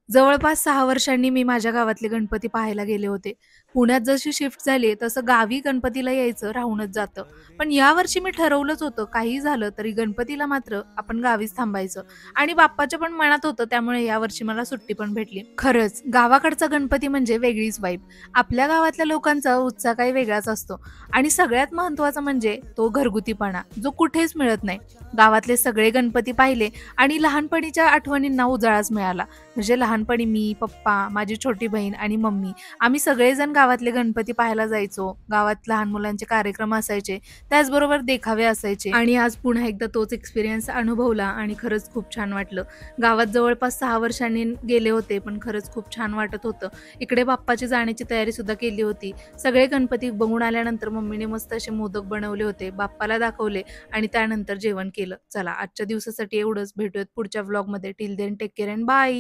जवळपास 6 वर्षांनी मी माझ्या गावातले गणपती पाहायला गेले होते. पुण्यात जशी शिफ्ट झाली तसं गावी गणपतीला यायचं राहूनच जातं. पण यावर्षी मी ठरवलंच होतं काहीही झालं तरी गणपतीला मात्र आपण गावीच थांबायचं आणि बाप्पाच्या पण मनात होतं त्यामुळे यावर्षी मला सुट्टी पण भेटली. खरंच गावाकडचा गणपती म्हणजे वेगळीच वाइब. आपल्या गावातल्या लोकांचा उत्साह काही वेगळाच असतो आणि सगळ्यात महत्त्वाचं म्हणजे तो घरगुतीपणा जो कुठेच मिळत नाही. गावातले सगळे गणपती पाहिले आणि लहानपणीच्या आठवणींना उजाळाच मिळाला. म्हणजे लहानपणी मी, पप्पा, माझी छोटी बहीण आणि मम्मी आम्ही सगळेजण गावातले गणपती पाहायला जायचो. गावात लहान मुलांचे कार्यक्रम असायचे, त्याचबरोबर देखावे असायचे आणि आज पुन्हा एकदा तोच एक्सपिरियन्स अनुभवला आणि खरंच खूप छान वाटलं. गावात जवळपास 6 वर्षांनी गेले होते, पण खरंच खूप छान वाटत होतं. इकडे बाप्पाची जाण्याची तयारीसुद्धा केली होती. सगळे गणपती बघून आल्यानंतर मम्मीने मस्त असे मोदक बनवले होते, बाप्पाला दाखवले आणि त्यानंतर जेवण केलं. चला आजच्या दिवसासाठी एवढंच. भेटूयात पुढच्या व्लॉगमध्ये. Till then take care and bye.